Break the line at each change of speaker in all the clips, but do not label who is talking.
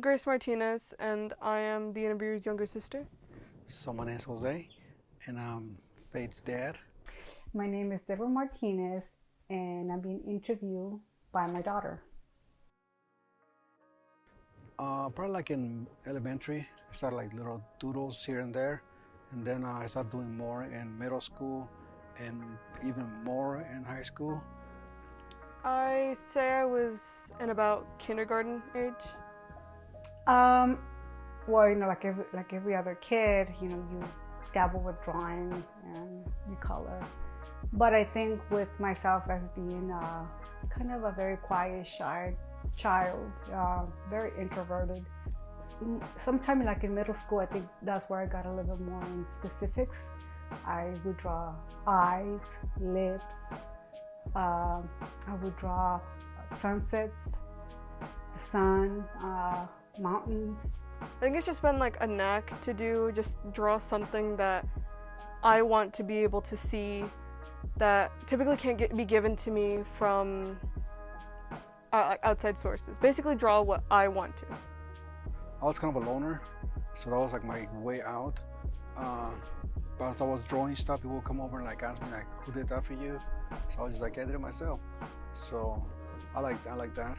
Grace Martinez, and I am the interviewer's younger sister.
So my name is Jose, and I'm Faith's dad.
My name is Deborah Martinez, and I'm being interviewed by my daughter.
Probably like in elementary, I started like little doodles here and there, and then I started doing more in middle school, and even more in high school.
I say I was in about kindergarten age.
Um, well, like every other kid, you dabble with drawing and you color. But I think with myself as being kind of a very quiet, shy child, very introverted. Sometime like in middle school, I think that's where I got a little bit more in specifics. I would draw eyes, lips. I would draw sunsets, the sun, mountains.
I think it's just been like a knack to just draw something that I want to be able to see that typically can't be given to me from outside sources. Basically draw what I want to.
I was kind of a loner, so that was like my way out. But as I was drawing stuff, people would come over and like ask me like, "Who did that for you?" So I was just like, "I did it myself." So I like that.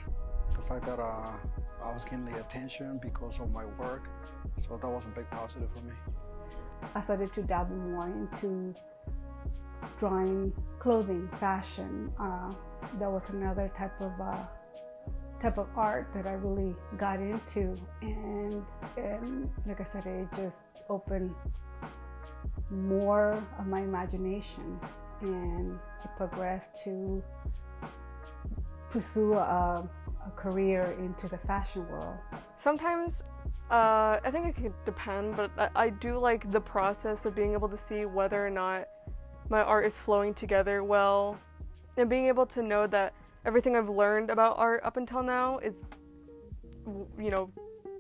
The fact that I was getting the attention because of my work, so that was a big positive for me.
I started to dabble more into drawing clothing, fashion. That was another type of art that I really got into, and like I said, it just opened more of my imagination, and it progressed to pursue a career into the fashion world.
Sometimes I think it could depend, but I do like the process of being able to see whether or not my art is flowing together well, and being able to know that everything I've learned about art up until now is,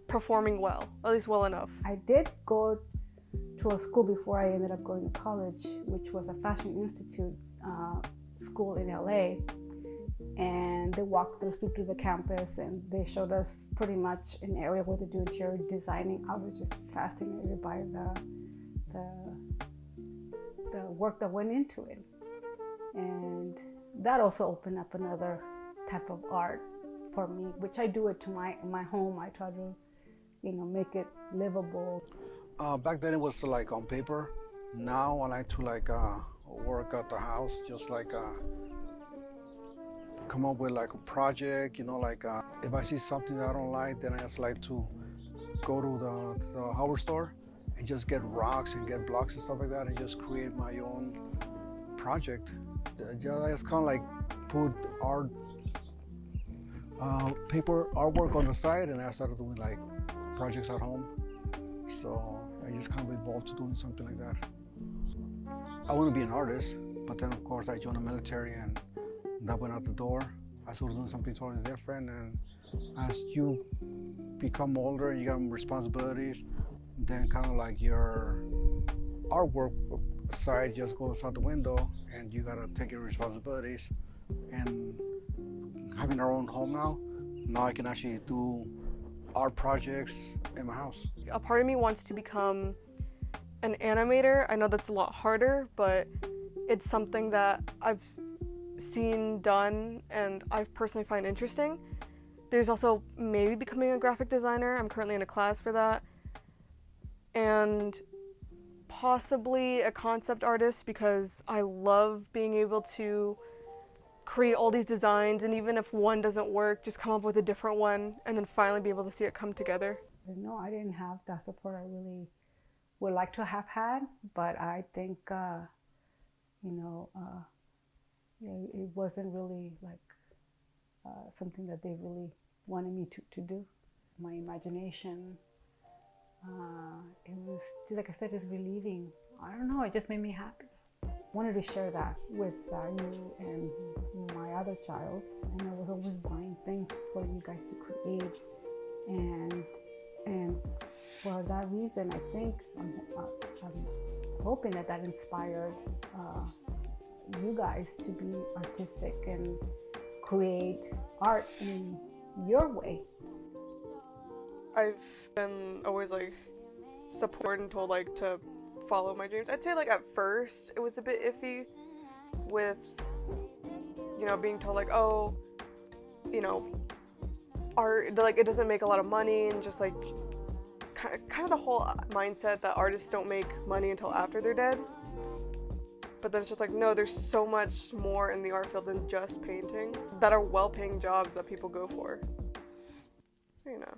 performing well, at least well enough.
I did go to a school before I ended up going to college, which was a Fashion Institute school in LA. And they walked us through the campus, and they showed us pretty much an area where they do interior designing. I was just fascinated by the work that went into it, and that also opened up another type of art for me, which I do it to my home. I try to, make it livable.
Back then it was like on paper. Now I like to work at the house, just come up with like a project, if I see something that I don't like, then I just like to go to the hardware store and just get rocks and get blocks and stuff like that and just create my own project. I just kind of like put art, paper artwork on the side, and I started doing like projects at home. So I just kind of evolved to doing something like that. I want to be an artist, but then of course I joined the military and that went out the door. I started doing something totally different, and as you become older and you got responsibilities, then kind of like your artwork side just goes out the window, and you gotta take your responsibilities. And having our own home now I can actually do art projects in my house.
A part of me wants to become an animator. I know that's a lot harder, but it's something that I've seen done and I personally find interesting. There's also maybe becoming a graphic designer. I'm currently in a class for that. And possibly a concept artist, because I love being able to create all these designs, and even if one doesn't work, just come up with a different one and then finally be able to see it come together.
No, I didn't have that support I really would like to have had, but I think it wasn't really like something that they really wanted me to do. My imagination, it was just, like I said, it's relieving. I don't know, it just made me happy. I wanted to share that with you and my other child, and I was always buying things for you guys to create, and for that reason, I think I'm hoping that inspired you guys to be artistic and create art in your way.
I've been always like supported and told like to follow my dreams. I'd say like at first it was a bit iffy with, you know, being told like, oh, you know, art, like it doesn't make a lot of money, and just like kind of the whole mindset that artists don't make money until after they're dead. But then it's just like, no, there's so much more in the art field than just painting that are well-paying jobs that people go for. So, you know.